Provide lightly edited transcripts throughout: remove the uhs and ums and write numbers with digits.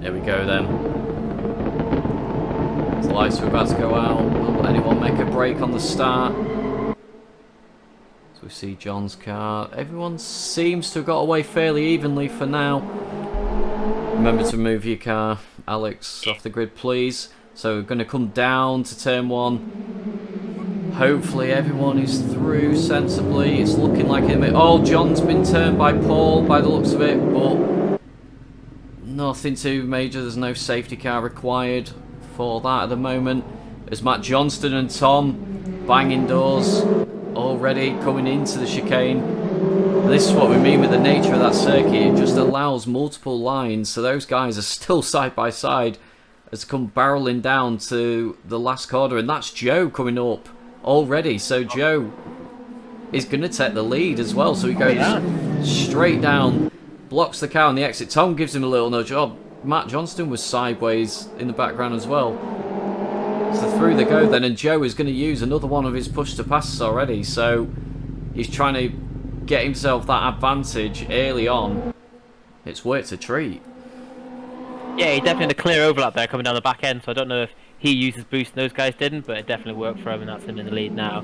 There we go then. The lights are about to go out. Will anyone make a break on the start? So we see John's car. Everyone seems to have got away fairly evenly for now. Remember to move your car, Alex, off the grid, please. So we're going to come down to turn 1. Hopefully everyone is through sensibly. It's looking like it. Oh, John's been turned by Paul by the looks of it, but nothing too major. There's no safety car required for that at the moment. As Matt Johnston and Tom banging doors already coming into the chicane. And this is what we mean with the nature of that circuit. It just allows multiple lines, so those guys are still side by side as they come barreling down to the last corner, and that's Joe coming up already. So Joe is going to take the lead as well. So he goes straight down, blocks the car on the exit. Tom gives him a little nudge. Oh, Matt Johnston was sideways in the background as well. So through they go then, and Joe is going to use another one of his push to passes already. So he's trying to get himself that advantage early on. It's worked a treat. Yeah, he definitely had a clear overlap there coming down the back end, so I don't know if he used his boost and those guys didn't, but it definitely worked for him, and that's him in the lead now.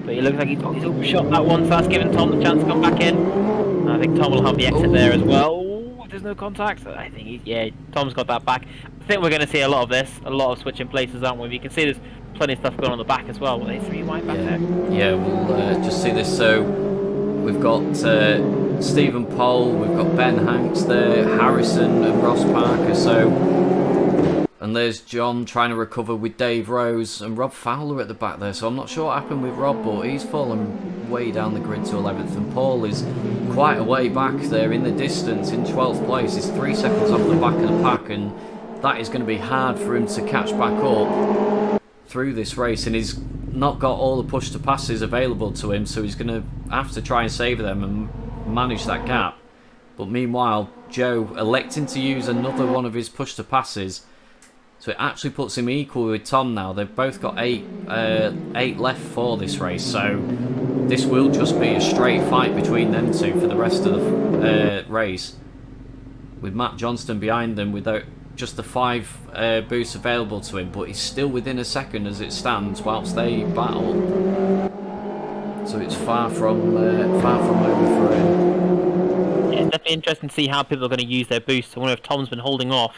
But he looks like he's overshot that one fast, giving Tom the chance to come back in. And I think Tom will have the exit there as well. Ooh, there's no contact. I think Tom's got that back. I think we're going to see a lot of this, a lot of switching places, aren't we? You can see there's plenty of stuff going on the back as well. Well, they 3 wide back there. Yeah, we'll just see this. So we've got Stephen Pole, we've got Ben Hanks there, Harrison and Ross Parker. So, and there's John trying to recover with Dave Rose and Rob Fowler at the back there. So I'm not sure what happened with Rob, but he's fallen way down the grid to 11th, and Paul is quite a way back there in the distance in 12th place. He's 3 seconds off the back of the pack, and that is going to be hard for him to catch back up through this race, and he's not got all the push to passes available to him, so he's going to have to try and save them and manage that gap. But meanwhile, Joe electing to use another one of his push to passes, so it actually puts him equal with Tom now. They've both got eight left for this race, so this will just be a straight fight between them two for the rest of the race, with Matt Johnston behind them without just the 5 boosts available to him, but he's still within a second as it stands whilst they battle. So it's far from over for him. Yeah, it's definitely interesting to see how people are going to use their boosts. I wonder if Tom's been holding off,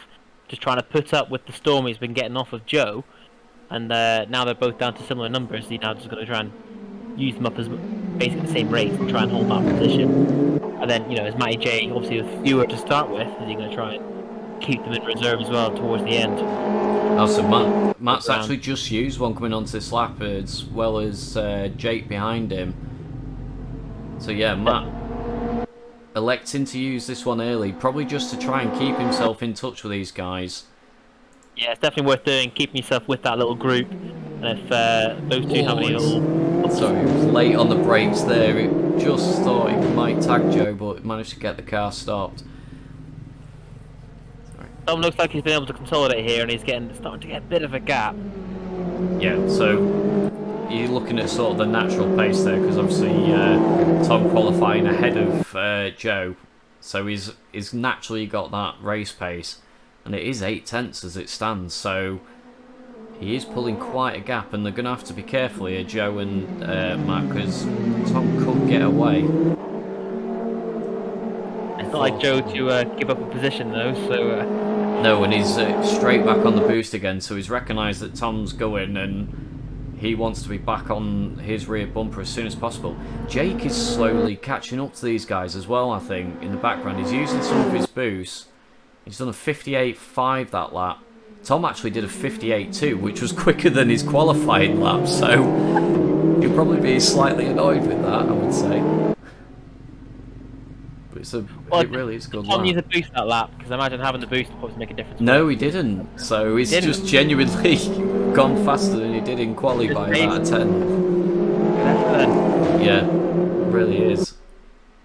just trying to put up with the storm he's been getting off of Joe, and now they're both down to similar numbers. He's now just going to try and use them up as basically the same rate and try and hold that position. And then, as Matty J, obviously with fewer to start with, is he going to try and keep them in reserve as well towards the end? So Matt's actually just used one coming onto this lap, as well as Jake behind him. So yeah, Matt electing to use this one early, probably just to try and keep himself in touch with these guys. Yeah, it's definitely worth doing, keeping yourself with that little group. And if those two have any little... Sorry, it was late on the brakes there. It just thought it might tag Joe, but it managed to get the car stopped. Tom looks like he's been able to consolidate here, and he's starting to get a bit of a gap. Yeah, so you're looking at sort of the natural pace there, because obviously Tom qualifying ahead of Joe, so he's naturally got that race pace, and it is 8/10 as it stands, so he is pulling quite a gap, and they're going to have to be careful here, Joe and Matt, because Tom could get away. It's not like Joe to give up a position though, so... No, and he's straight back on the boost again, so he's recognised that Tom's going, and he wants to be back on his rear bumper as soon as possible. Jake is slowly catching up to these guys as well, I think, in the background. He's using some of his boosts. He's done a 58.5 that lap. Tom actually did a 58.2, which was quicker than his qualifying lap, so he'll probably be slightly annoyed with that, I would say. But Well, it really is a good Tom lap. needs a boost that lap, because I imagine having the boost will probably make a difference. No, he didn't. So he's just genuinely gone faster than he did in quali by about a 10. Yeah, really is.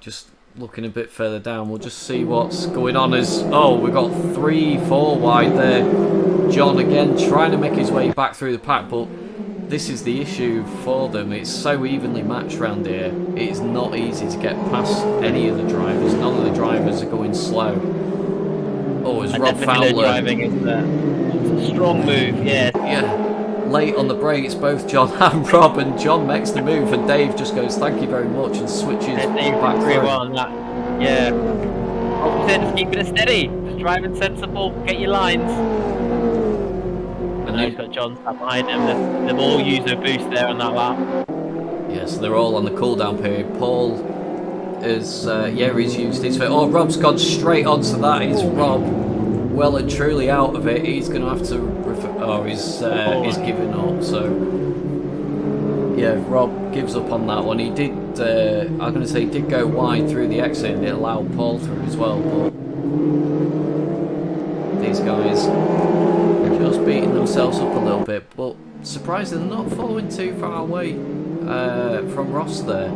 Just looking a bit further down, we'll just see what's going on as... Oh, we've got 3-4 wide there. John again trying to make his way back through the pack, but this is the issue for them. It's so evenly matched round here. It is not easy to get past any of the drivers. None of the drivers are going slow. Oh, it's Rob Fowler. Driving is a strong move, yeah. Yeah. Late on the brakes, both John and Rob, and John makes the move, and Dave just goes, "Thank you very much," and switches back through. Well on that. Yeah. Just keeping it steady. Just driving sensible. Get your lines. And now he's got John sat behind him. They've all used their boost there on that lap. Yeah, so they're all on the cooldown period. Paul is, he's used his... Oh, Rob's gone straight onto that. Is Rob well and truly out of it? He's going to have to... he's giving up, so... Yeah, Rob gives up on that one. He did, I'm going to say, he did go wide through the exit, and it allowed Paul through as well, but... These guys are just beating themselves up a little bit, but surprisingly not falling too far away from Ross there.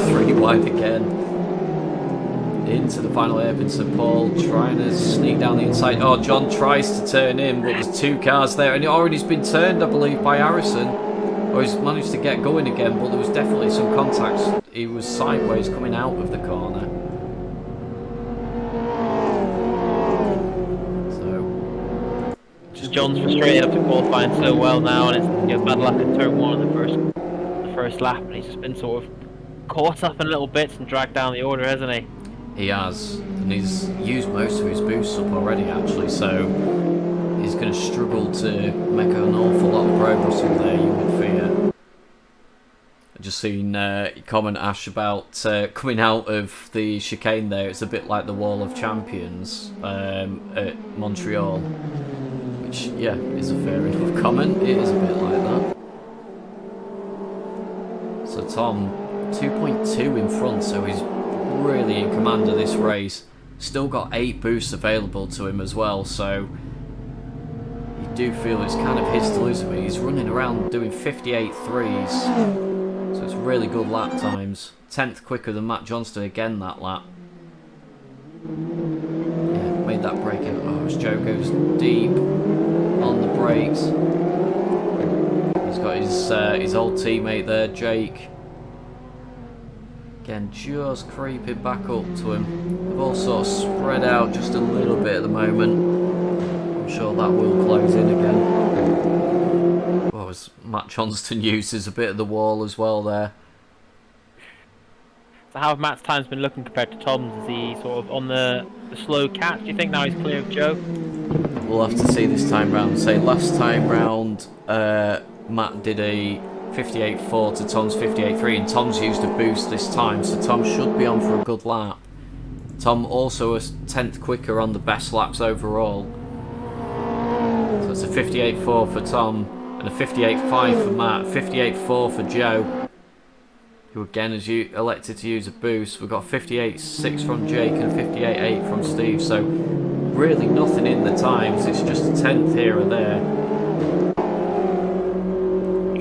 3 wide again. Into the final hairpin, so Paul trying to sneak down the inside. Oh, John tries to turn in, but there's 2 cars there, and it already's been turned, I believe, by Harrison. Or he's managed to get going again, but there was definitely some contacts. He was sideways coming out of the corner. So, just John's frustrated after qualifying so well now, and it's bad luck at turn 1 in the first lap, and he's just been sort of caught up in little bits and dragged down the order, hasn't he? He has, and he's used most of his boosts up already, actually, so he's going to struggle to make an awful lot of progress from there, you would fear. I've just seen comment Ash about coming out of the chicane there. It's a bit like the Wall of Champions at Montreal, which, yeah, is a fair enough comment. It is a bit like that. So Tom, 2.2 in front, so he's really in command of this race. Still got 8 boosts available to him as well, so you do feel it's kind of his to lose. He's running around doing 58 threes, so it's really good lap times. 10th quicker than Matt Johnston again that lap. Yeah, made that breakout. Oh, as Joe goes deep on the brakes. He's got his old teammate there, Jake. Again, just creeping back up to him. They've all sort of spread out just a little bit at the moment. I'm sure that will close in again. Well, as Matt Johnston uses a bit of the wall as well there. So how have Matt's times been looking compared to Tom's? Is he sort of on the slow catch? Do you think now he's clear of Joe? We'll have to see this time round. Say last time round, Matt did a 58.4 to Tom's 58.3, and Tom's used a boost this time, so Tom should be on for a good lap. Tom also a 10th quicker on the best laps overall. So it's a 58.4 for Tom and a 58.5 for Matt, 58.4 for Joe, who again has elected to use a boost. We've got 58.6 from Jake and 58.8 from Steve, so really nothing in the times, it's just a 10th here or there.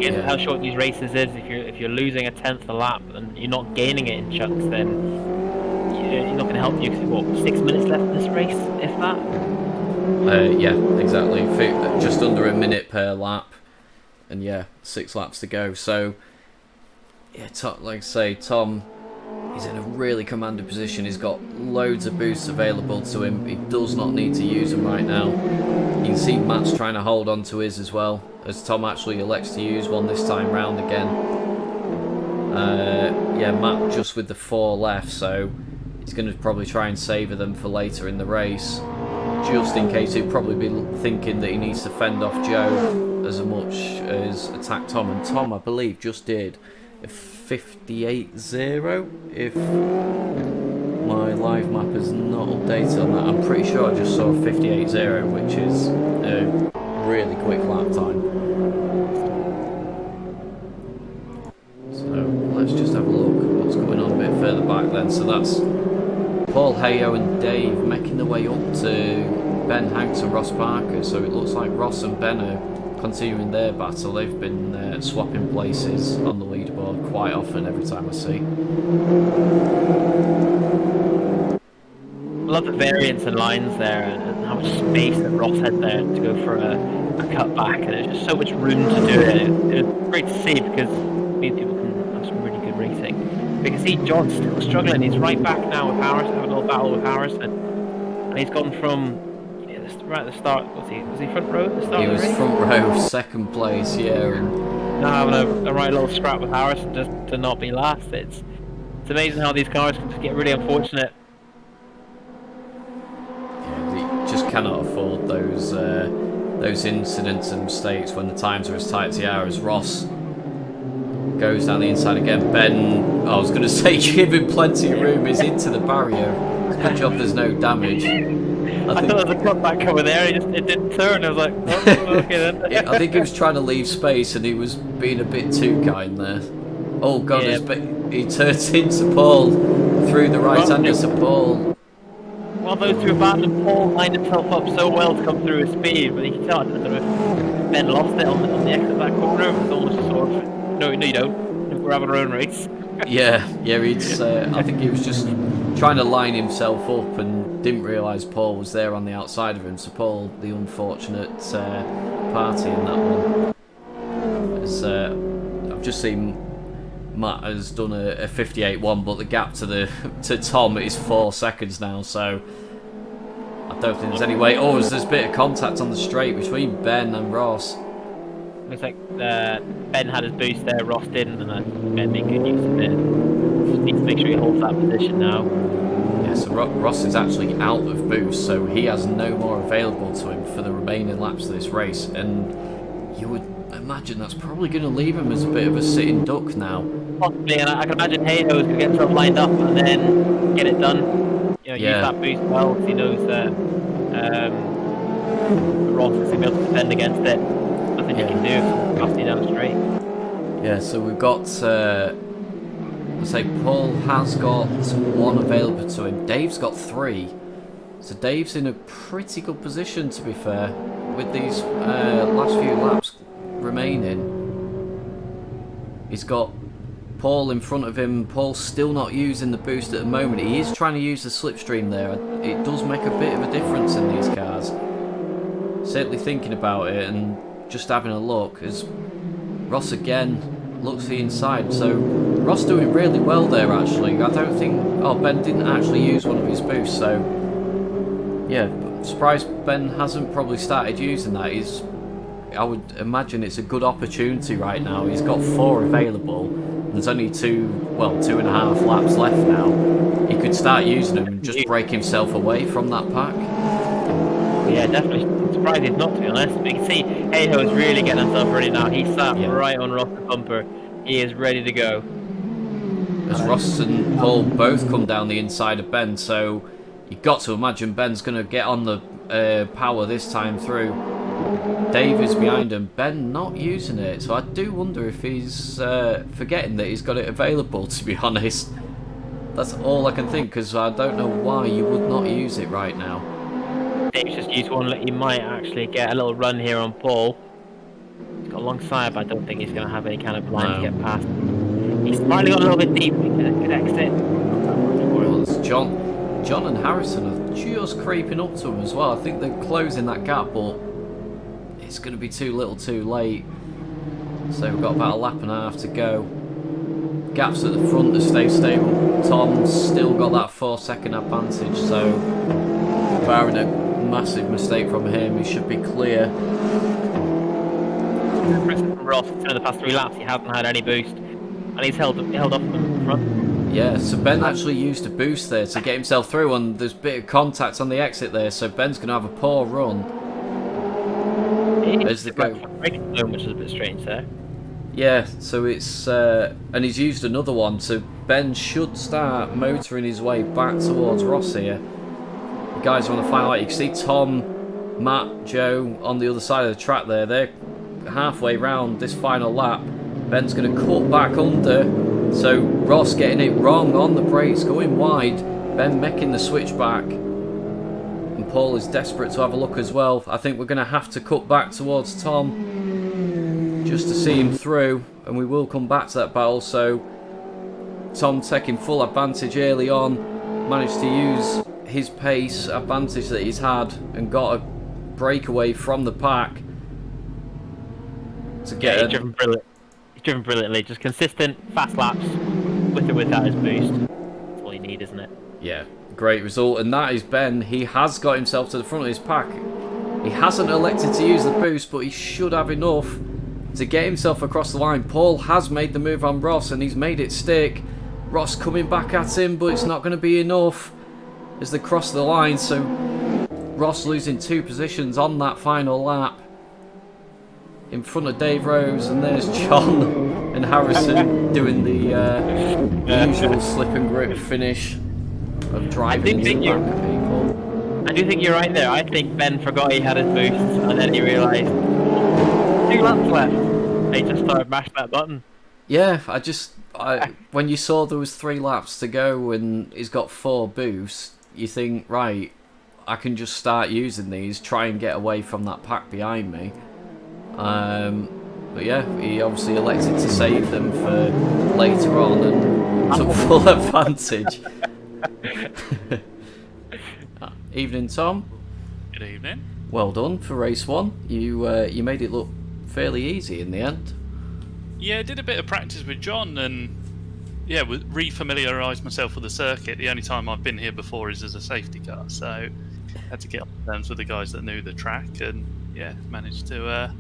Yeah. How short these races is, if you're losing a 10th a lap and you're not gaining it in chunks, then you're not going to help you, because you've got 6 minutes left in this race, if that. Yeah, exactly. Just under a minute per lap, and yeah, 6 laps to go. So yeah, like I say, Tom, he's in a really commanding position. He's got loads of boosts available to him. He does not need to use them right now. You can see Matt's trying to hold on to his as well, as Tom actually elects to use one this time round again. Yeah, Matt just with the 4 left, so he's going to probably try and savour them for later in the race, just in case. He'd probably be thinking that he needs to fend off Joe as much as attack Tom, and Tom, I believe, just did a 58.0, if my live map is not updated on that. I'm pretty sure I just saw 58.0, which is a really quick lap time. So let's just have a look at what's going on a bit back then. So that's Paul Hayo and Dave making their way up to Ben Hanks and Ross Parker. So it looks like Ross and Ben are continuing their battle. They've been swapping places on the leaderboard quite often every time I see. I love the variance in lines there and how much space that Ross had there to go for a cut back, and there's just so much room to do it. It was great to see because it means people can have some really good racing. But you can see John's still struggling. He's right back now with Harrison, having a little battle with Harrison, and he's gone from right at the start. Was he front row at the start? He was front row, second place, yeah. And now having a right little scrap with Harrison just to not be last. It's amazing how these cars can just get really unfortunate. Just cannot afford those incidents and mistakes when the times are as tight as they are. As Ross goes down the inside again, Ben, I was going to say, giving plenty of room, is into the barrier. Good job there's no damage. I thought there was a cutback over there, it didn't turn. I was like, oh, okay then. I think he was trying to leave space and he was being a bit too kind there. Oh god, he turns into Paul through the right-hander, so Paul... Well, those two are battling. Paul lined himself up so well to come through his speed, but you can tell, I don't know if Ben lost it on the exit of that corner. It was almost sort of, no you don't. We're having our own race. yeah, he's. I think he was just trying to line himself up and didn't realise Paul was there on the outside of him. So Paul, the unfortunate party in that one. As I've just seen, Matt has done a 58.1, but the gap to Tom is 4 seconds now, so I don't think there's any way. Oh, there's a bit of contact on the straight between Ben and Ross. Looks like Ben had his boost there, Ross didn't, and Ben made good use of it. Just needs to make sure he holds that position now. Yeah, so Ross is actually out of boost, so he has no more available to him for the remaining laps of this race, and you would imagine that's probably going to leave him as a bit of a sitting duck now. Possibly, and I can imagine Hayhoe is going to get himself lined up and then get it done. Use that boost well, because he knows that Ross is going to be able to defend against it. Nothing you can do, passing down the straight. Yeah, so we've got, let's say Paul has got 1 available to him. Dave's got 3. So Dave's in a pretty good position, to be fair, with these last few laps remaining. He's got Paul in front of him. Paul's still not using the boost at the moment. He is trying to use the slipstream there. It does make a bit of a difference in these cars. Certainly thinking about it and just having a look, as Ross again looks the inside. So Ross doing really well there actually. I don't think... Oh, Ben didn't actually use one of his boosts, so yeah, surprised Ben hasn't probably started using that. I would imagine it's a good opportunity right now. He's got 4 available. There's only 2.5 laps left now. He could start using them and just break himself away from that pack. Yeah, definitely. I'm surprised he's not, to be honest. But you can see Hayhoe is really getting himself ready now. He's sat right on Ross's bumper. He is ready to go. As Ross and Paul both come down the inside of Ben, so you've got to imagine Ben's going to get on the power this time through. Dave is behind him. Ben not using it, so I do wonder if he's forgetting that he's got it available, to be honest. That's all I can think, because I don't know why you would not use it right now. Dave's just used one. He might actually get a little run here on Paul. He's got a long side, but I don't think he's going to have any kind of line to get past. He's finally got a little bit deep. Good exit. Well, it's John and Harrison are just creeping up to him as well. I think they're closing that gap, but it's going to be too little too late. So we've got about a lap and a half to go. Gaps at the front to stay stable. Tom's still got that 4-second advantage, so barring a massive mistake from him, he should be clear. From Ross, in the past 3 laps, he hasn't had any boost, and he's held off them in front. Yeah, so Ben actually used a boost there to get himself through, and there's a bit of contact on the exit there, so Ben's going to have a poor run. As they go. Which is a bit strange there. Yeah, so it's and he's used another one, so Ben should start motoring his way back towards Ross here. The guys on the final lap, you can see Tom, Matt, Joe on the other side of the track there. They're halfway round this final lap. Ben's going to cut back under So Ross getting it wrong on the brakes, going wide. Ben making the switch back. And Paul is desperate to have a look as well. I think we're going to have to cut back towards Tom just to see him through. And we will come back to that battle. So Tom taking full advantage early on. Managed to use his pace advantage that he's had and got a breakaway from the pack to get he's driven brilliantly. Just consistent, fast laps, with or without his boost. That's all you need, isn't it? Yeah, great result. And that is Ben. He has got himself to the front of his pack. He hasn't elected to use the boost, but he should have enough to get himself across the line. Paul has made the move on Ross, and he's made it stick. Ross coming back at him, but it's not going to be enough as they cross the line. So Ross losing 2 positions on that final lap in front of Dave Rose, and there's John and Harrison doing the usual slip and grip finish of driving into the back of people. I do think you're right there. I think Ben forgot he had his boost, and then he realised 2 laps left. And he just started mashing that button. Yeah, when you saw there was 3 laps to go and he's got 4 boosts, you think, right, I can just start using these, try and get away from that pack behind me. But yeah, he obviously elected to save them for later on and took full advantage. Evening, Tom. Good evening. Well done for race 1. You made it look fairly easy in the end. Yeah, I did a bit of practice with John and yeah, re-familiarised myself with the circuit. The only time I've been here before is as a safety car, so I had to get on terms with the guys that knew the track and yeah, managed to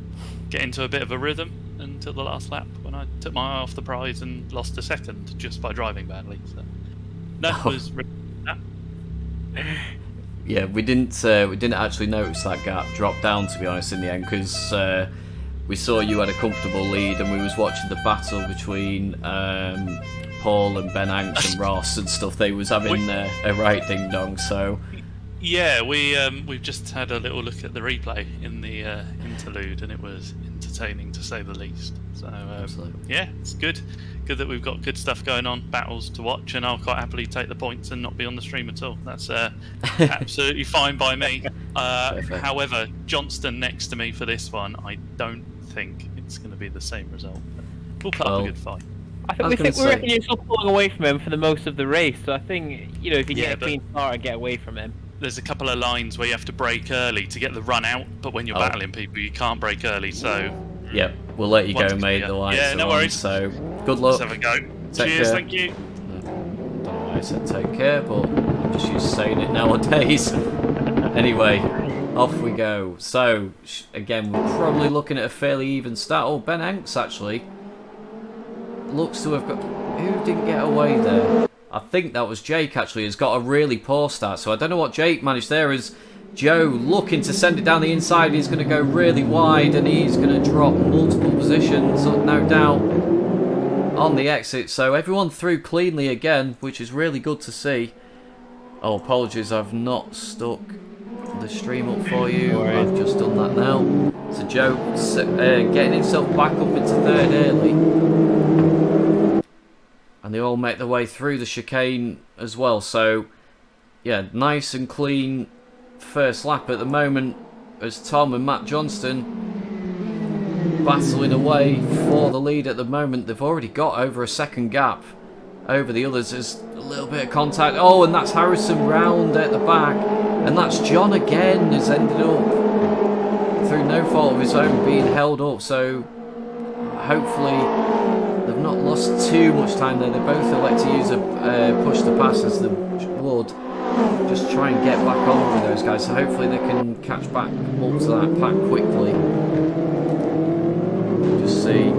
get into a bit of a rhythm until the last lap when I took my eye off the prize and lost a second just by driving badly. So that was yeah, we didn't actually notice that gap drop down, to be honest, in the end, because we saw you had a comfortable lead and we was watching the battle between Paul and Ben Hanks and Ross and stuff. They was having a right ding dong. So yeah, we've just had a little look at the replay in the interlude, and it was entertaining to say the least. So yeah, it's good that we've got good stuff going on, battles to watch, and I'll quite happily take the points and not be on the stream at all. That's absolutely fine by me. However, Johnston next to me for this one, I don't think it's going to be the same result. We'll put up a good fight. We reckon you're still pulling away from him for the most of the race, so I think, if you get a clean start and get away from him. There's a couple of lines where you have to brake early to get the run out, but when you're battling people, you can't brake early, so... Yep, we'll let you go, mate. The lights yeah, no worries. So, good luck. Let's have a go. care. Cheers, thank you. Don't know why I said take care, but I'm just used to saying it nowadays. Anyway, off we go. So, again, we're probably looking at a fairly even start. Oh, Ben Hanks, actually, looks to have got... Who didn't get away there? I think that was Jake, actually, has got a really poor start. So I don't know what Jake managed there. As Joe looking to send it down the inside, he's going to go really wide and he's going to drop multiple positions, no doubt, on the exit. So everyone through cleanly again, which is really good to see. Oh, apologies, I've not stuck the stream up for you. I've just done that now. So Joe getting himself back up into third early. And they all make their way through the chicane as well. So, yeah, nice and clean first lap at the moment as Tom and Matt Johnston battling away for the lead at the moment. They've already got over a second gap over the others. There's a little bit of contact. Oh, and that's Harrison round at the back. And that's John again, has ended up, through no fault of his own, being held up. So, hopefully... They've not lost too much time there. They both elect to use a push to pass as they would. Just try and get back on with those guys. So hopefully they can catch back up to that pack quickly. Just see.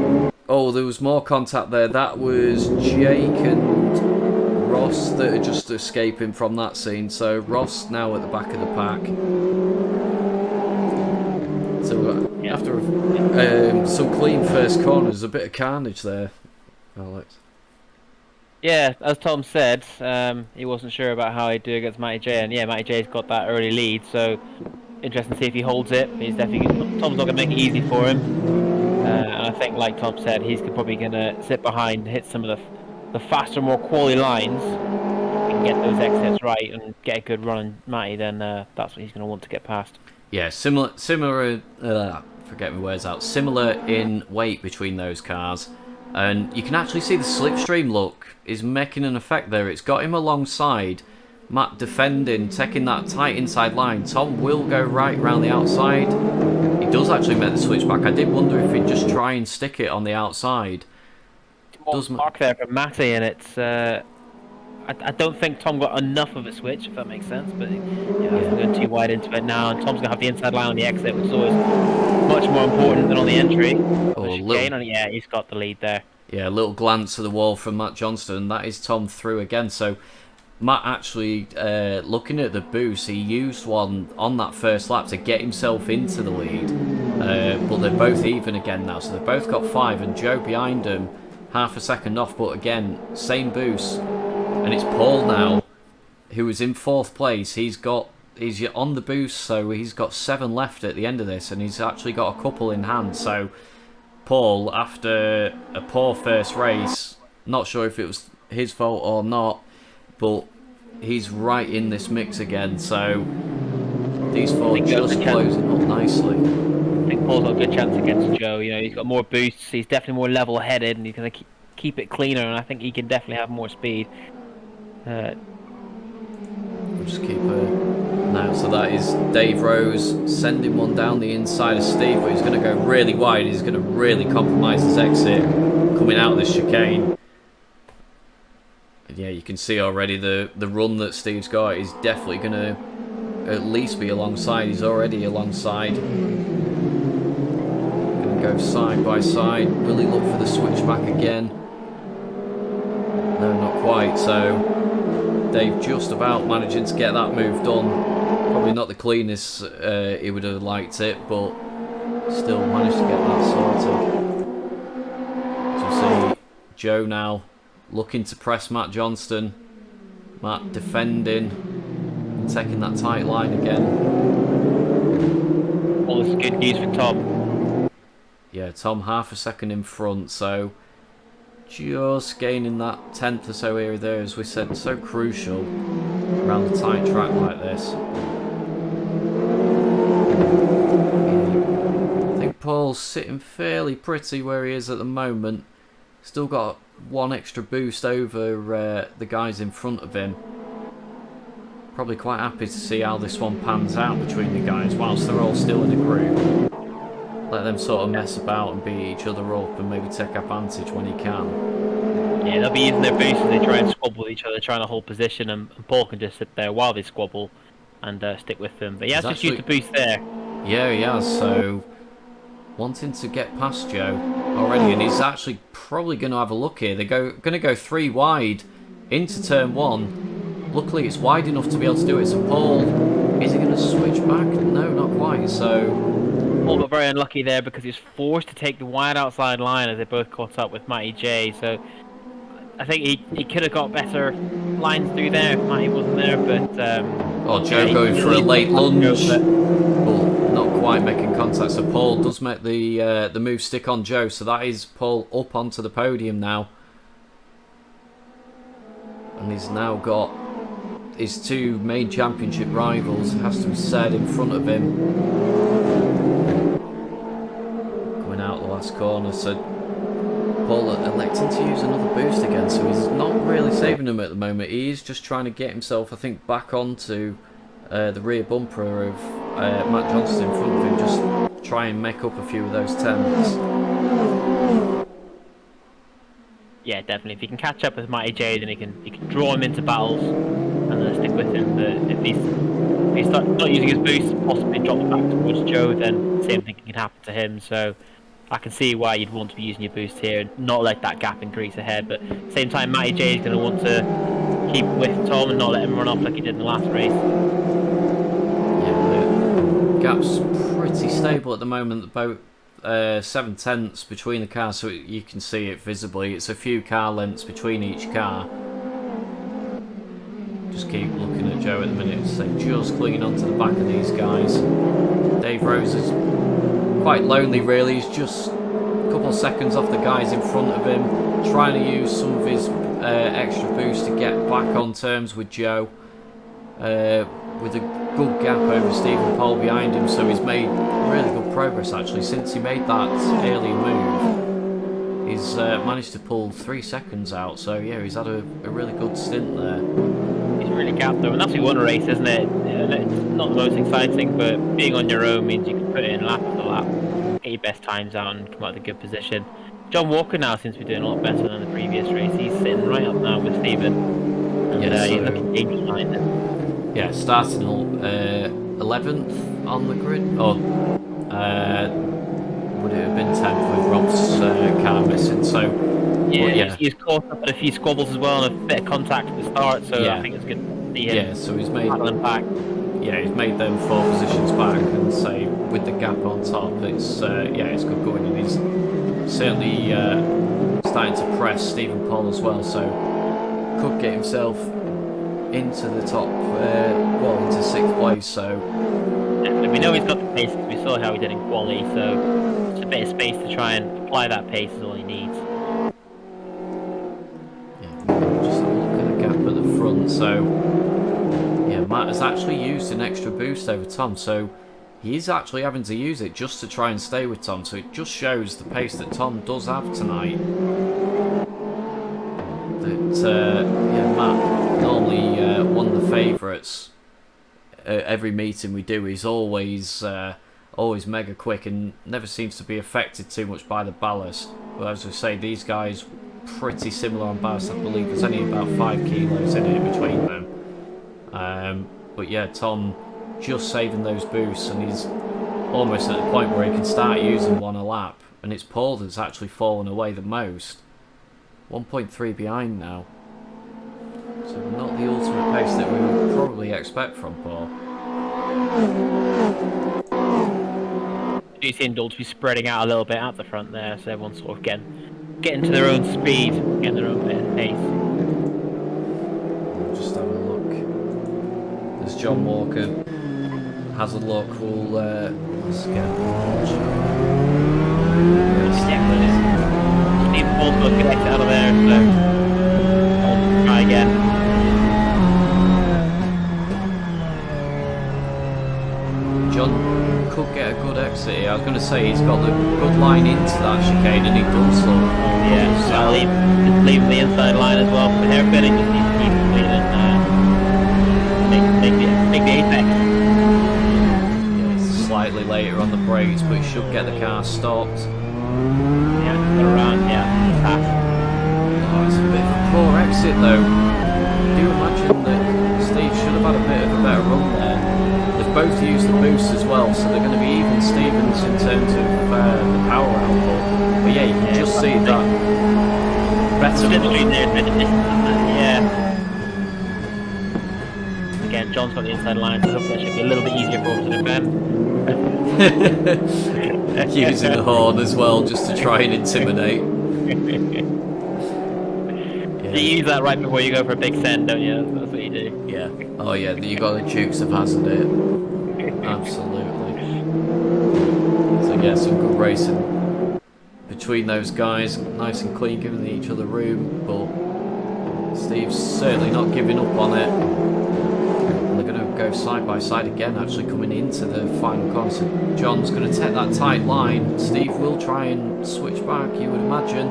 Oh, there was more contact there. That was Jake and Ross that are just escaping from that scene. So Ross now at the back of the pack. So after some clean first corners, a bit of carnage there, Alex. Yeah, as Tom said, he wasn't sure about how he'd do against Matty J, and yeah, Matty J's got that early lead, so interesting to see if he holds it. He's definitely Tom's not going to make it easy for him, and I think, like Tom said, he's probably going to sit behind, hit some of the the faster, more quality lines, and get those exits right and get a good run on Matty, then that's what he's going to want to get past. Yeah, similar. Forget my words out. Similar in weight between those cars, and you can actually see the slipstream look is making an effect there. It's got him alongside Matt defending, taking that tight inside line. Tom will go right round the outside. He does actually make the switch back. I did wonder if he'd just try and stick it on the outside. Does mark there for Matty, and it's. I don't think Tom got enough of a switch, if that makes sense. But yeah, he's going too wide into it now, and Tom's going to have the inside line on the exit, which is always much more important than on the entry. Yeah, he's got the lead there. Yeah, a little glance at the wall from Matt Johnston. That is Tom through again. So Matt actually, looking at the boost, he used one on that first lap to get himself into the lead. But they're both even again now, so they've both got 5, and Joe behind him, half a second off. But again, same boost. And it's Paul now, who is in 4th place. He's on the boost, so he's got 7 left at the end of this, and he's actually got a couple in hand. So Paul, after a poor first race, not sure if it was his fault or not, but he's right in this mix again. So these 4 just closing up nicely. I think Paul's got a good chance against Joe. You know, he's got more boosts, he's definitely more level-headed, and he's going to keep it cleaner, and I think he can definitely have more speed. We'll just keep now. So that is Dave Rose sending one down the inside of Steve, but he's going to go really wide. He's going to really compromise his exit coming out of this chicane. And yeah, you can see already the run that Steve's got is definitely going to at least be alongside. He's already alongside. Going to go side by side. Will he look for the switchback again? No, not quite. So Dave just about managing to get that move done. Probably not the cleanest he would have liked it, but still managed to get that sorted. So you see Joe now looking to press Matt Johnston. Matt defending and taking that tight line again. All this is good news for Tom. Yeah, Tom half a second in front, so just gaining that 10th or so here or there, as we said, so crucial around the tight track like this. I think Paul's sitting fairly pretty where he is at the moment. Still got 1 extra boost over the guys in front of him. Probably quite happy to see how this one pans out between the guys whilst they're all still in a group. Let them sort of mess about and beat each other up and maybe take advantage when he can. Yeah, they'll be using their boosts as they try and squabble with each other, trying to hold position, and Paul can just sit there while they squabble and stick with them. But he has just used the boost there. Yeah, he has, so wanting to get past Joe already, and he's actually probably going to have a look here. They're going to go 3 wide into turn 1. Luckily, it's wide enough to be able to do it. So Paul, is he going to switch back? No, not quite. So Paul got very unlucky there because he was forced to take the wide outside line as they both caught up with Matty J. So I think he could have got better lines through there if Matty wasn't there. But Joe going for a late lunge, but not quite making contact. So Paul does make the move stick on Joe. So that is Paul up onto the podium now, and he's now got his 2 main championship rivals, it has to be said, in front of him. Going out the last corner, so Paul electing to use another boost again, so he's not really saving him at the moment. He is just trying to get himself, I think, back onto the rear bumper of Matt Johnston in front of him, just try and make up a few of those 10s. Yeah, definitely. If he can catch up with Matty J, then he can draw him into battles and then stick with him. But if he's not using his boost, possibly drops back towards Joe, then same thing can happen to him. So I can see why you'd want to be using your boost here and not let that gap increase ahead. But at the same time, Matty J is going to want to keep with Tom and not let him run off like he did in the last race. Yeah, the gap's pretty stable at the moment. About 7/10 between the cars, so you can see it visibly. It's a few car lengths between each car. Just keep looking at Joe at the minute, so just clinging onto the back of these guys. Dave Rose is quite lonely really. He's just a couple couple of seconds off the guys in front of him, trying to use some of his extra boost to get back on terms with Joe, with a good gap over Stephen Paul behind him. So he's made really good progress actually since he made that early move. He's managed to pull 3 seconds out, so yeah, he's had a really good stint there. He's really gapped though, and that's what you want a race, isn't it? It's not the most exciting, but being on your own means you can put it in lap after lap, get your best times out and come out of a good position. John Walker now seems to be doing a lot better than the previous race. He's sitting right up now with Stephen, and he's looking dangerous behind him. Yeah, starting 11th on the grid, or would it have been 10th with Rob's car missing, so... Yeah, he's caught up at a few squabbles as well and a bit of contact at the start, so I think it's good to see him. Yeah, so he's made back. Yeah, he's made them 4 positions back, and say with the gap on top, it's it's good going, and he's certainly starting to press Stephen Paul as well, so could get himself into the top, into 6th place. So we know he's got the pace because we saw how he did in quali, so just a bit of space to try and apply that pace is all he needs. Just have a look at the gap at the front. So yeah, Matt has actually used an extra boost over Tom, so he's actually having to use it just to try and stay with Tom. So it just shows the pace that Tom does have tonight. That Matt, normally one of the favourites at every meeting we do, he's always mega quick and never seems to be affected too much by the ballast. But as we say, these guys pretty similar on ballast. I believe there's only about 5 kilos in it between them. But yeah, Tom just saving those boosts, and he's almost at the point where he can start using one a lap, and it's Paul that's actually fallen away the most. 1.3 behind now, so not the ultimate pace that we would probably expect from Paul. You seem to be spreading out a little bit at the front there, so everyone's sort of getting to their own speed, getting their own bit of pace. We'll just have a look. As John Walker has a look, let's get Steve Paul's got to get out of there, so I'll try again. John could get a good exit here. I was going to say he's got the good line into that chicane, and he does so. Yeah, so I'll leave the inside line as well for hairpin, and just need to keep leading make the apex. Yeah, it's slightly later on the brakes, but he should get the car stopped. Yeah, go around, pass. Oh, it's a bit of a poor exit though. Do you imagine that Steve should have had a bit of a better run there? They've both used the boost as well, so they're going to be even Stevens in terms of the power output. But yeah, you can just see that better run. Again, John's got the inside line, so hopefully that should be a little bit easier for him to defend. Using the horn as well, just to try and intimidate. You use that right before you go for a big send, don't you? That's what you do. Yeah. Oh yeah, you got the Dukes of Hazzard it. Absolutely. So yeah, some good racing between those guys, nice and clean, giving each other room. But Steve's certainly not giving up on it. And they're going to go side by side again, actually coming into the final corner. So John's going to take that tight line. Steve will try and switch back, you would imagine.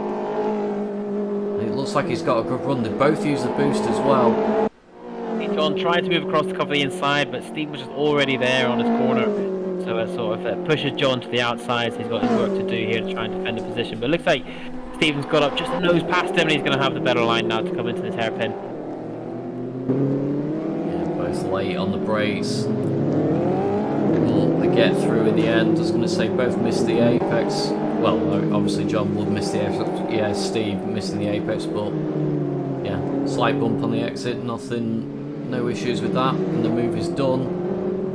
It looks like he's got a good run. They both use the boost as well. John tried to move across to cover the inside, but Steve was just already there on his corner. So it sort of pushes John to the outside, so he's got his work to do here to try and defend the position. But it looks like Stephen's got up just a nose past him, and he's going to have the better line now to come into this hairpin. Yeah, both late on the brakes. But they get through in the end. I was going to say both missed the apex. Well, obviously John would miss the apex. Yeah, Steve missing the apex, but yeah, slight bump on the exit, no issues with that, and the move is done.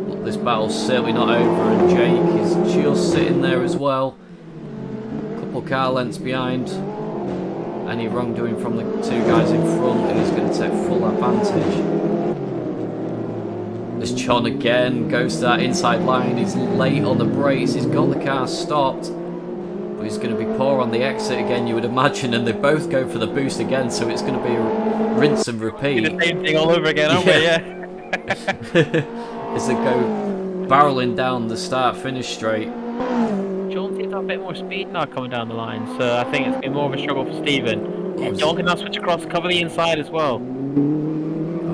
But this battle's certainly not over, and Jake is just sitting there as well. A couple car lengths behind. Any wrongdoing from the 2 guys in front, and he's going to take full advantage. This John again goes to that inside line. He's late on the brakes. He's got the car stopped. But is going to be poor on the exit again, you would imagine, and they both go for the boost again, so it's going to be a rinse and repeat. The same thing all over again, aren't we? Yeah. As they go barreling down the start-finish straight. John seems to have a bit more speed now coming down the line, so I think it's been more of a struggle for Stephen. Yeah, John can now switch across, cover the inside as well.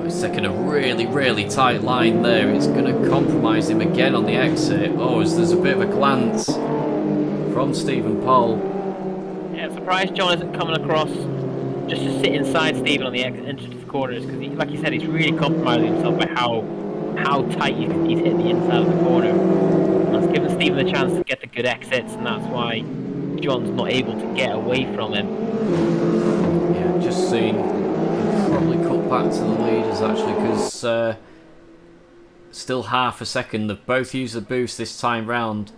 He's taking a really, really tight line there. It's going to compromise him again on the exit. There's a bit of a glance from Stephen Pole. Yeah, I'm surprised John isn't coming across just to sit inside Stephen on the exit into the corners, because like you said, he's really compromising himself by how tight he's hitting the inside of the corner. That's given Stephen the chance to get the good exits, and that's why John's not able to get away from him. Yeah, just seen. Probably cut back to the leaders actually, because still half a second. They've both used the boost this time round,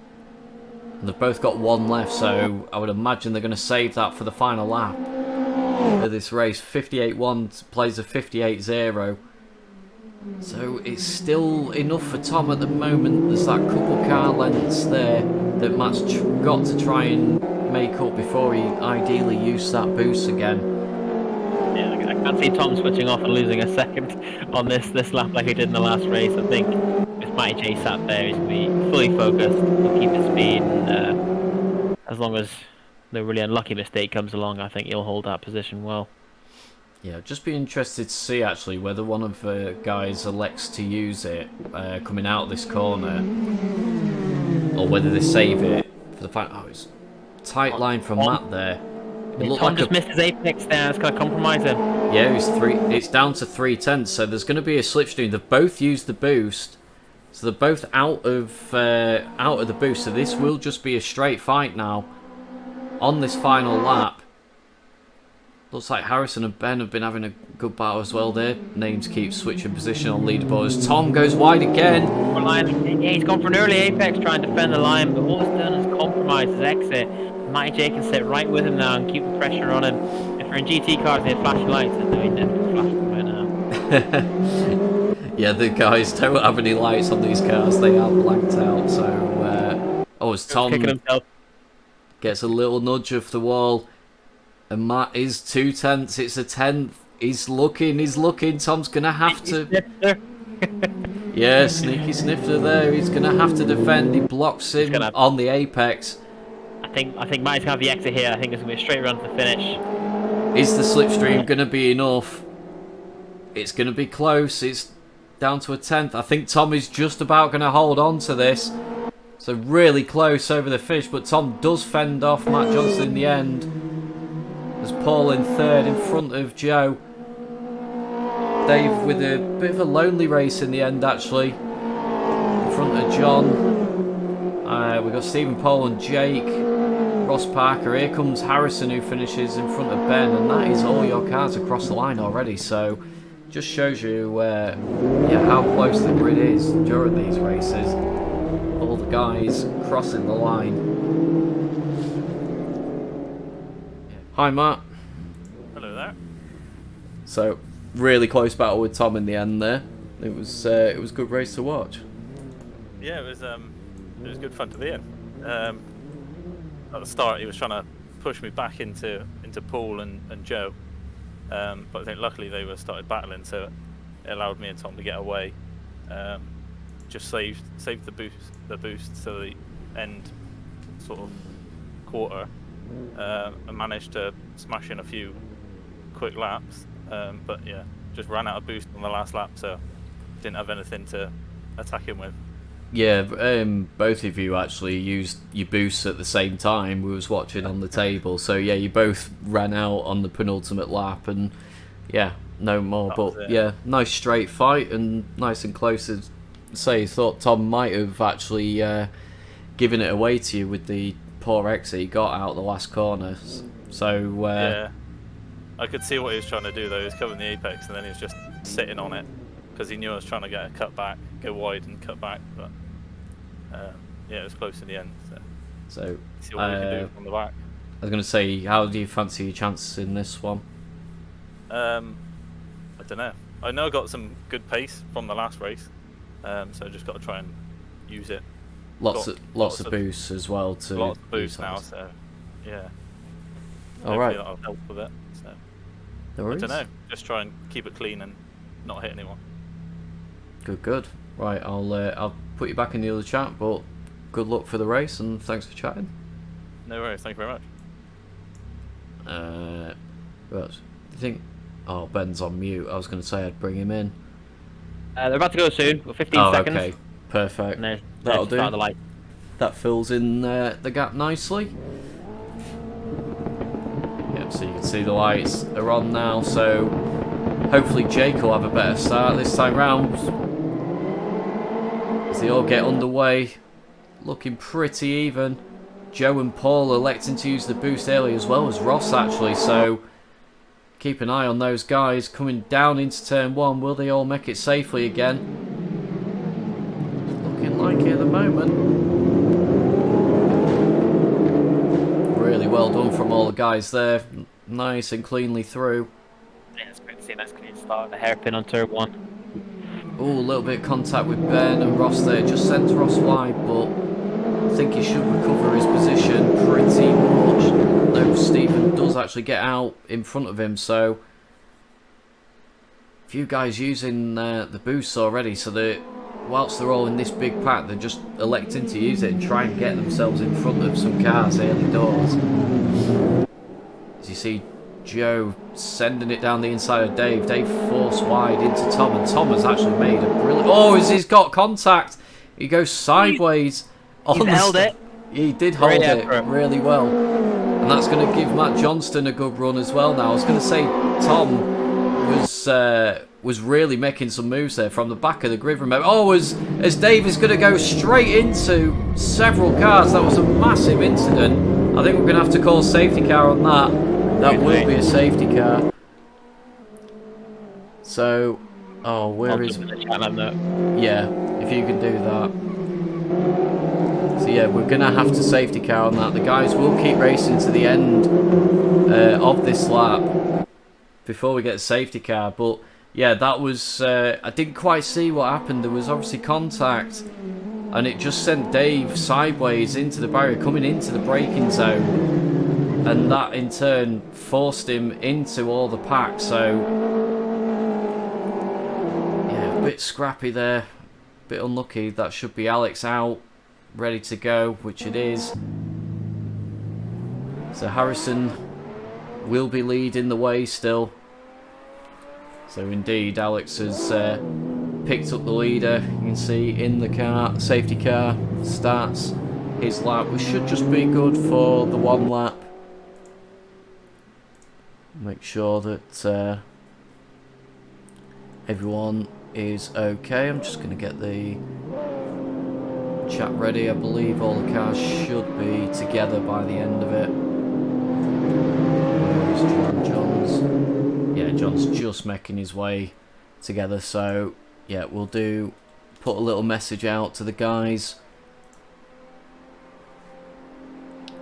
and they've both got one left, so I would imagine they're going to save that for the final lap of this race. 58.1 plays a 58.0, so it's still enough for Tom at the moment. There's that couple car lengths there that Matt's got to try and make up before he ideally used that boost again. Yeah, I can't see Tom switching off and losing a second on this lap like he did in the last race. I think if Matty J sat there, he's going to be fully focused, he'll keep his speed, and as long as no really unlucky mistake comes along, I think he'll hold that position well. Yeah, just be interested to see actually whether one of the guys elects to use it coming out of this corner, or whether they save it for the fact. It's a tight line from Matt there. Tom just missed his apex there. It's going to compromise him. Yeah, it's down to 3/10, so there's going to be a slipstream. They've both used the boost, so they're both out of the boost. So this will just be a straight fight now on this final lap. Looks like Harrison and Ben have been having a good battle as well. Their names keep switching position on leaderboards. Tom goes wide again. Yeah, he's gone for an early apex trying to defend the line, but all he's done is compromise his exit. Matty J can sit right with him now and keep the pressure on him. If we're in GT cars, they have flashing lights, and they're definitely flashing right now. Yeah, the guys don't have any lights on these cars. They are blanked out. So, as Tom gets a little nudge off the wall, and Matt is 2/10. It's a 10th. He's looking. Tom's gonna have to. Yeah, sneaky snifter there. He's gonna have to defend. He blocks him on the apex. I think Matty's gonna have the exit here. I think it's gonna be a straight run to the finish. Is the slipstream gonna be enough? It's gonna be close. It's down to a 10th. I think Tom is just about gonna hold on to this. So really close over the finish, but Tom does fend off Matt Johnson in the end. There's Paul in third in front of Joe. Dave with a bit of a lonely race in the end actually. In front of John. We've got Stephen Pole and Jake. Ross Parker. Here comes Harrison who finishes in front of Ben, and that is all your cars across the line already. So just shows you how close the grid is during these races. All the guys crossing the line. Hi Matt. Hello there. So really close battle with Tom in the end there. It was a good race to watch. Yeah, it was good fun to be in. At the start, he was trying to push me back into Paul and Joe, but I think luckily they started battling, so it allowed me and Tom to get away. Just saved the boost to the end sort of quarter, and managed to smash in a few quick laps. But yeah, just ran out of boost on the last lap, so didn't have anything to attack him with. Yeah, both of you actually used your boosts at the same time. We was watching on the table, so yeah, you both ran out on the penultimate lap, and yeah, no more. But yeah, nice straight fight and nice and close. As say, you thought Tom might have actually given it away to you with the poor exit he got out the last corner. So yeah, I could see what he was trying to do though. He was covering the apex, and then he was just sitting on it because he knew I was trying to get a cut back, go wide and cut back. But yeah, it was close in the end. So see what we can do from the back. I was going to say, how do you fancy your chances in this one? I don't know. I know I got some good pace from the last race, so I just got to try and use it. Lots of boosts as well. Lots of boosts now, so yeah. All Hopefully right. that'll help with it. So No I worries. don't know. Just try and keep it clean and not hit anyone. Good, good. Right, I'll put you back in the other chat, but good luck for the race and thanks for chatting. No worries. Thank you very much. What do you think? Oh, Ben's on mute. I was going to say I'd bring him in. They're about to go soon. We've got 15 Oh, seconds. okay. Perfect. And then That'll start do. the light. That fills in the gap nicely. Yep, so you can see the lights are on now, so hopefully Jake will have a better start this time round. As they all get underway, looking pretty even. Joe and Paul electing to use the boost early as well as Ross actually, so keep an eye on those guys coming down into turn 1. Will they all make it safely again? Looking like it at the moment. Really well done from all the guys there. Nice and cleanly through. Yeah, it's great to see a nice clean start. The hairpin on turn 1. Oh, a little bit of contact with Ben and Ross there. Just sent Ross wide, but I think he should recover his position pretty much. Though Stephen does actually get out in front of him, so a few guys using the boosts already, so that whilst they're all in this big pack, they're just electing to use it and try and get themselves in front of some cars early doors. As you see Joe sending it down the inside of Dave. Dave forced wide into Tom, and Tom has actually made a brilliant... Oh, as he's got contact! He goes sideways. He's held it. He did hold Great it effort. really well. And that's going to give Matt Johnston a good run as well now. I was going to say Tom was really making some moves there from the back of the grid. Remember, as Dave is going to go straight into several cars. That was a massive incident. I think we're going to have to call a safety car on that. That will be a safety car. So, where is... Yeah, if you can do that. So yeah, we're going to have to safety car on that. The guys will keep racing to the end of this lap before we get a safety car. But yeah, that was... I didn't quite see what happened. There was obviously contact, and it just sent Dave sideways into the barrier, coming into the braking zone, and that in turn forced him into all the pack. So yeah, a bit scrappy there, a bit unlucky. That should be Alex out, ready to go, which it is. So Harrison will be leading the way still. So indeed, Alex has picked up the leader. You can see in the car, safety car starts his lap, which should just be good for the one lap. Make sure that everyone is okay. I'm just going to get the chat ready. I believe all the cars should be together by the end of it. Where's John? Yeah, John's just making his way together. So yeah, we'll put a little message out to the guys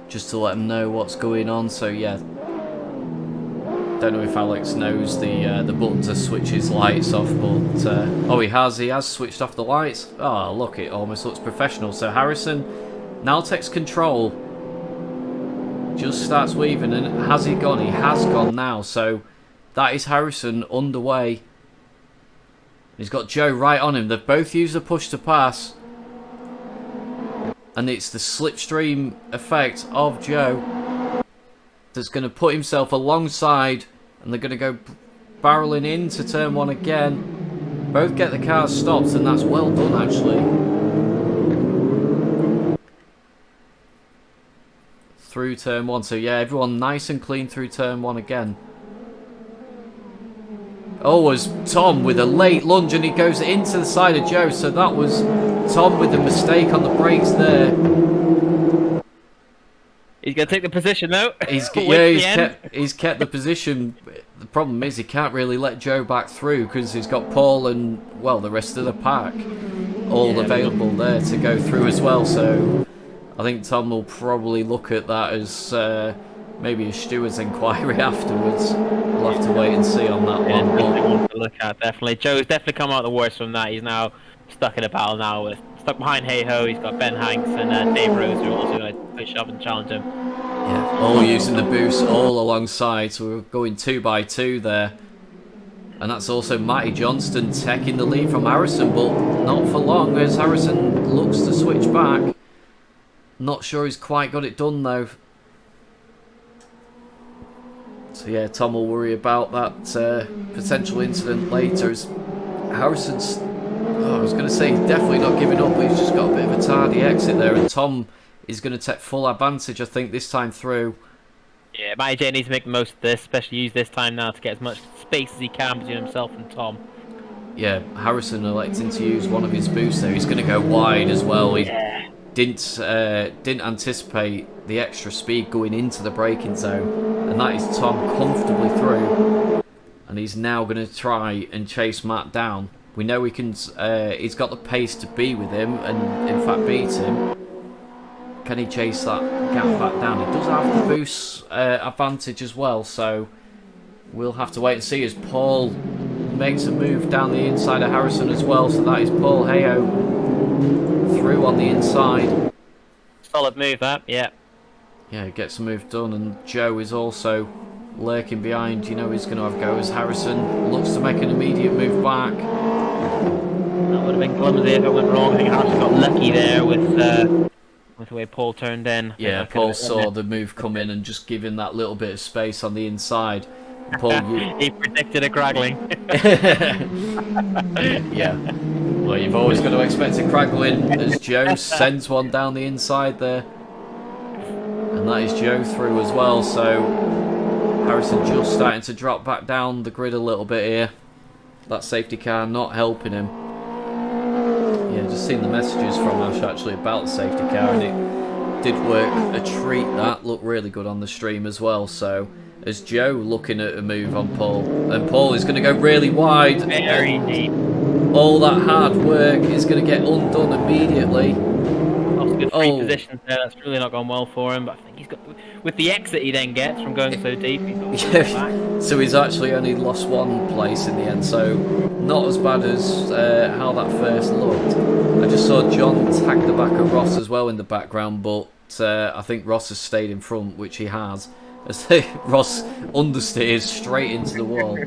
just to let them know what's going on. So yeah, don't know if Alex knows the button to switch his lights off, but oh, he has switched off the lights. Oh look, it almost looks professional. So Harrison now takes control, just starts weaving, and has he gone? He has gone now. So that is Harrison underway. He's got Joe right on him. They've both used the push to pass, and it's the slipstream effect of Joe that's going to put himself alongside, and they're going to go barreling into turn 1 again. Both get the cars stopped, and that's well done actually. Through turn 1, so yeah, everyone nice and clean through turn 1 again. Oh, was Tom with a late lunge, and he goes into the side of Joe, so that was Tom with the mistake on the brakes there. He's going to take the position though. He's kept the position. The problem is he can't really let Joe back through because he's got Paul and, well, the rest of the pack all available there to go through as well. So I think Tom will probably look at that as maybe a steward's inquiry afterwards. We'll have to wait and see on that one. Definitely one to look at, definitely. Joe's definitely come out the worst from that. He's now stuck in a battle now, stuck behind Hey Ho. He's got Ben Hanks and Dave Rose, who are also going to push up and challenge him. Yeah, all using the boost all alongside, so we're going 2 by 2 there. And that's also Matty Johnston taking the lead from Harrison, but not for long as Harrison looks to switch back. Not sure he's quite got it done though. So yeah, Tom will worry about that potential incident later as Harrison's... I was going to say he's definitely not giving up, but he's just got a bit of a tardy exit there, and Tom is going to take full advantage, I think, this time through. Yeah, Matty J needs to make the most of this, especially use this time now to get as much space as he can between himself and Tom. Yeah, Harrison electing to use one of his boosts there. He's going to go wide as well. He didn't anticipate the extra speed going into the braking zone, and that is Tom comfortably through. And he's now going to try and chase Matt down. We know he can. He's got the pace to be with him, and in fact beat him. Can he chase that gap back down? He does have the boost advantage as well, so we'll have to wait and see as Paul makes a move down the inside of Harrison as well. So that is Paul Hayo through on the inside. Solid move, that, yeah. Yeah, gets the move done, and Joe is also lurking behind. You know he's going to have a go as Harrison looks to make an immediate move back. That would have been clumsy if it went wrong. I think Harrison got lucky there with the way Paul turned in. Yeah, Paul saw the move come in and just give him that little bit of space on the inside. Paul, he predicted a craggling. Yeah. Well, you've always got to expect a craggling as Joe sends one down the inside there. And that is Joe through as well, so Harrison just starting to drop back down the grid a little bit here. That safety car not helping him. Yeah, just seen the messages from Ash actually about the safety car, and it did work a treat. That looked really good on the stream as well. So as Joe looking at a move on Paul, and Paul is going to go really wide. Very deep. All that hard work is going to get undone immediately. Lost good free positions there. That's really not gone well for him. But I think he's got, with the exit he then gets from going so deep. Yeah. So he's actually only lost one place in the end. So not as bad as how that first looked. I just saw John tag the back of Ross as well in the background, but I think Ross has stayed in front, which he has. As Ross understeers straight into the wall. I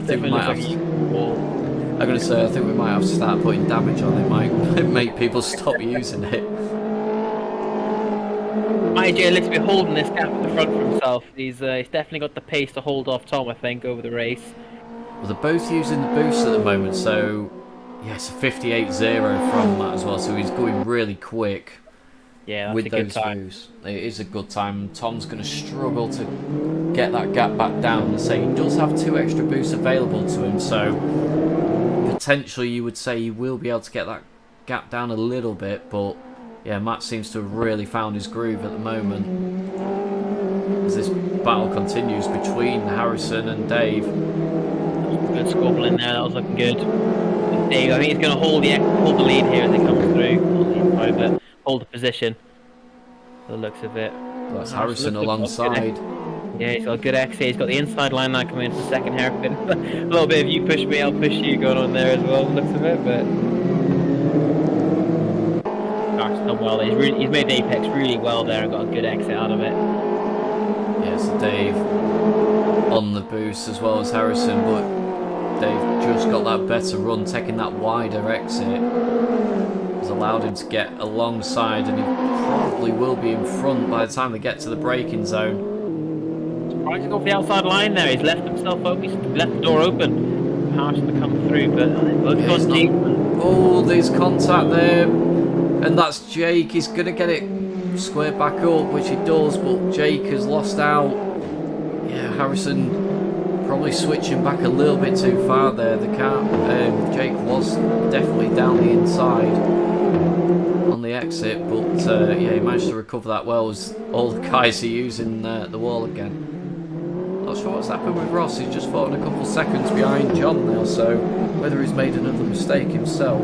think we might have to, I'm going to say, I think we might have to start putting damage on it. Might make people stop using it. Matty J a little bit holding this gap at the front for himself. He's definitely got the pace to hold off Tom, I think, over the race. Well, they're both using the boost at the moment, so yeah, it's a 58.0 from that as well. So he's going really quick. Yeah, that's with a good those time. moves. It is a good time. Tom's going to struggle to get that gap back down, and say he does have 2 extra boosts available to him, so potentially you would say he will be able to get that gap down a little bit, but yeah, Matt seems to have really found his groove at the moment as this battle continues between Harrison and Dave. Good squabbling there, that was looking good. Dave, I think he's going to hold the lead here as it comes through. Hold the position. The looks of it. That's Harrison alongside. Yeah, he's got a good exit. He's got the inside line now coming in for second hairpin. A little bit of you push me, I'll push you going on there as well. The looks of it, but gosh, done well. He's made the apex really well there and got a good exit out of it. Yeah, so Dave on the boost as well as Harrison, but Dave just got that better run, taking that wider exit. Has allowed him to get alongside, and he probably will be in front by the time they get to the braking zone. Surprising off the outside line there. He's left himself open. He's left the door open. Harsh to come through, but both gone deep. Oh, there's contact there, and that's Jake. He's going to get it squared back up, which he does, but Jake has lost out. Yeah, Harrison probably switching back a little bit too far there. The car, Jake was definitely down the inside on the exit, but yeah, he managed to recover that well as all the guys are using the wall again. Not sure what's happened with Ross. He's just fallen a couple seconds behind John now, so whether he's made another mistake himself.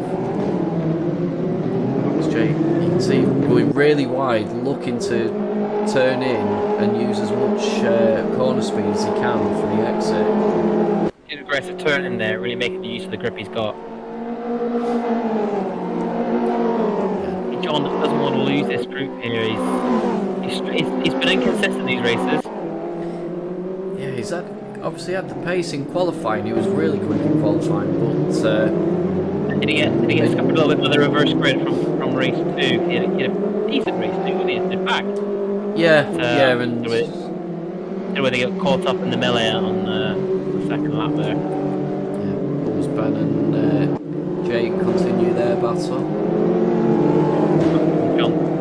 It's Jake, you can see him going really wide, looking to turn in and use as much corner speed as he can for the exit. Good aggressive turn in there, really making the use of the grip he's got. John doesn't want to lose this group here. He's been inconsistent these races. Yeah, he's obviously had the pace in qualifying. He was really quick in qualifying, but Did he get scuppered a little bit by the reverse grid from race 2? He had a decent race 2, wasn't he? In fact. yeah, But, and where they got caught up in the melee on the second lap there. yeah, Paul's Ben and Jake continue their battle.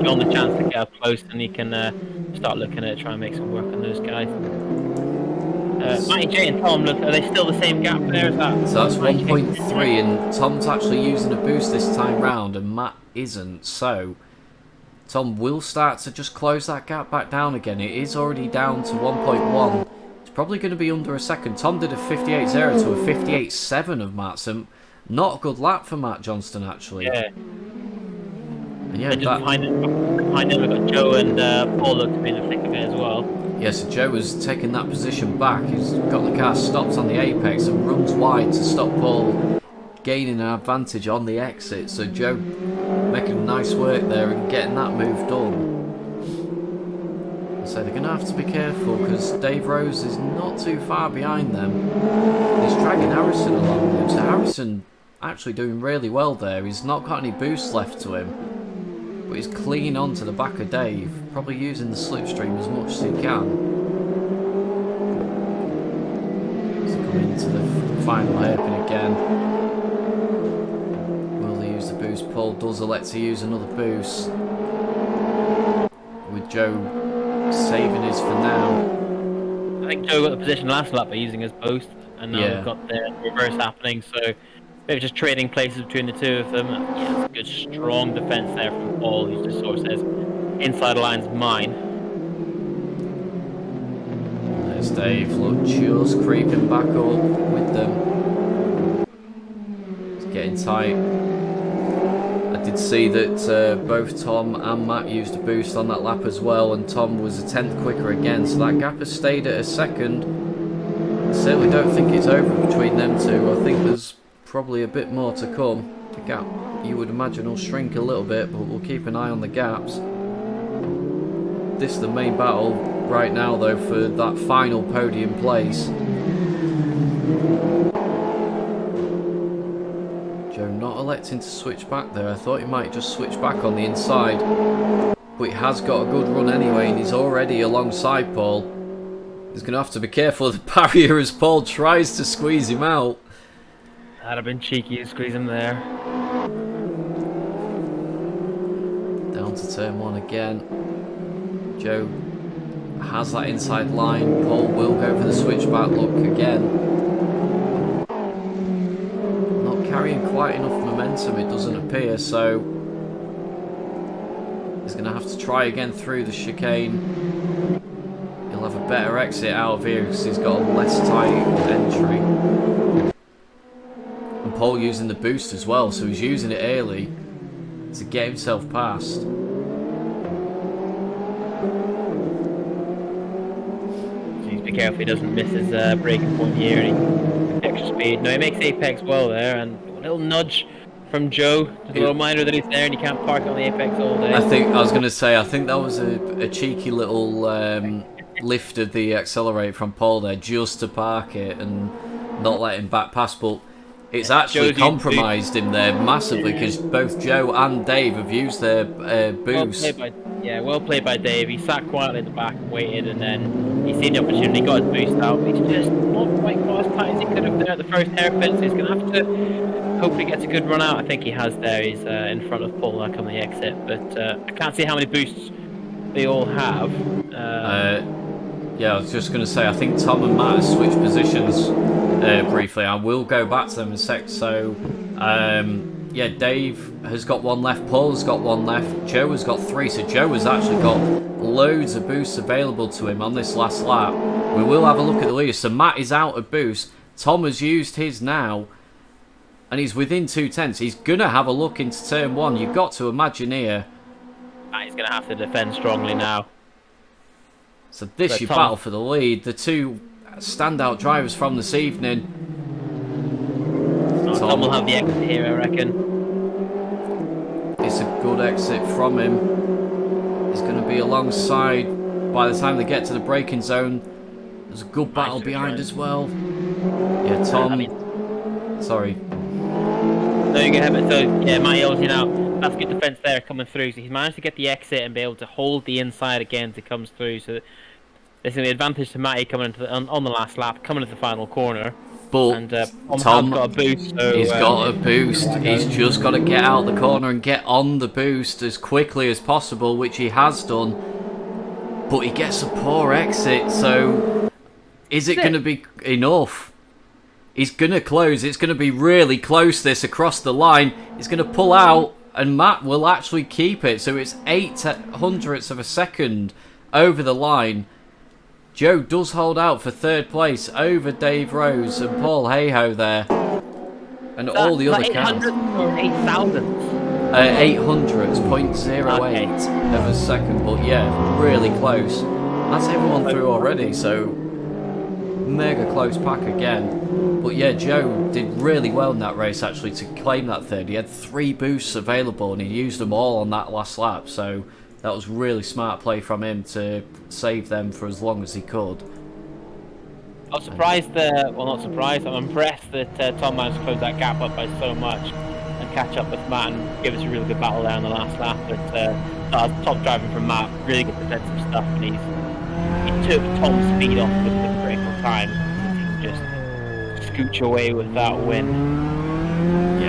John the chance to get up close, and he can start looking at it, try and make some work on those guys. Matty J and Tom, look, are they still the same gap there? Is that, So that's 1.3, and Tom's actually using a boost this time round, and Matt isn't. So Tom will start to just close that gap back down again. It is already down to 1.1. It's probably going to be under a second. Tom did a 58.0 to a 58.7 of Matt, so not a good lap for Matt Johnston, actually. Yeah. And yeah, And just behind him, we've got Joe and Paul look to be in the thick of it as well. Yeah, so Joe has taken that position back. He's got the car stopped on the apex and runs wide to stop Paul gaining an advantage on the exit. So Joe making nice work there and getting that move done. So they're going to have to be careful because Dave Rose is not too far behind them. He's dragging Harrison along with him. So Harrison actually doing really well there. He's not got any boost left to him. But he's clean onto the back of Dave, probably using the slipstream as much as he can. So coming into the final hairpin again. Will they use the boost? Paul does elect to use another boost. With Joe saving his for now. I think Joe got the position last lap by using his boost, and now we've got the reverse happening, so maybe just trading places between the two of them. Yeah, it's a good strong defence there from Paul, who just sort of says, inside the line's mine. There's Dave, look, just creeping back up with them. It's getting tight. I did see that both Tom and Matt used a boost on that lap as well, and Tom was a tenth quicker again, so that gap has stayed at a second. I certainly don't think it's over between them two. I think there's probably a bit more to come. The gap, you would imagine, will shrink a little bit, but we'll keep an eye on the gaps. This is the main battle right now, though, for that final podium place. Joe not electing to switch back there. I thought he might just switch back on the inside, but he has got a good run anyway, and he's already alongside Paul. He's going to have to be careful of the barrier as Paul tries to squeeze him out. That'd have been cheeky to squeeze him there. Down to turn one again. Joe has that inside line. Paul will go for the switchback look again. Not carrying quite enough momentum, it doesn't appear, so he's going to have to try again through the chicane. He'll have a better exit out of here because he's got a less tight entry. And Paul using the boost as well, so he's using it early to get himself past. Please be careful he doesn't miss his braking point here and he extra speed. No, he makes apex well there, and a little nudge from Joe, just a little reminder that he's there and he can't park on the apex all day. I think that was a cheeky little lift of the accelerate from Paul there, just to park it and not let him back past, but it's actually compromised him there massively because both Joe and Dave have used their boost. Well played by Dave. He sat quietly at the back and waited, and then he seen the opportunity, got his boost out. He's just not quite got as tight as he could have there at the first hairpin, so he's going to have to hopefully get a good run out. I think he has there. He's in front of Paul on the exit, but I can't see how many boosts they all have. Yeah, I was just going to say, I think Tom and Matt have switched positions briefly. I will go back to them in a sec. So, yeah, Dave has got one left, Paul has got one left, Joe has got three. So Joe has actually got loads of boosts available to him on this last lap. We will have a look at the leaders. So Matt is out of boost. Tom has used his now, and he's within 2/10. He's going to have a look into turn one. You've got to imagine here. He's going to have to defend strongly now. So this your battle for the lead. The two standout drivers from this evening. Tom will have the exit here, I reckon. It's a good exit from him. is going to be alongside by the time they get to the braking zone. There's a good battle behind as well. Yeah, Tom. Sorry. No, you get him. So yeah, Matty obviously now. That's good defense there coming through. So he's managed to get the exit and be able to hold the inside again as it comes through. So there's an advantage to Matty coming into on the last lap, coming into the final corner. But And Tom, got a boost. So, he's got a boost. He's just got to get out the corner and get on the boost as quickly as possible, which he has done. But he gets a poor exit, so is it going to be enough? He's going to close. It's going to be really close, this, across the line. He's going to pull out, and Matt will actually keep it. So it's 0.08 of a second over the line. Joe does hold out for third place over Dave Rose and Paul Hayhoe there. And all the other cars. 800 or 8,000? 800s, 0.08 of a second. But yeah, really close. That's everyone through already, so mega close pack again. But yeah, Joe did really well in that race actually to claim that third. He had 3 boosts available and he used them all on that last lap. So that was really smart play from him to save them for as long as he could. I was surprised, well not surprised, I'm impressed that Tom managed to close that gap up by so much and catch up with Matt and give us a really good battle there on the last lap. But top driving from Matt, really good defensive stuff, and he took Tom's speed off with the critical time. He can just scooch away with that win.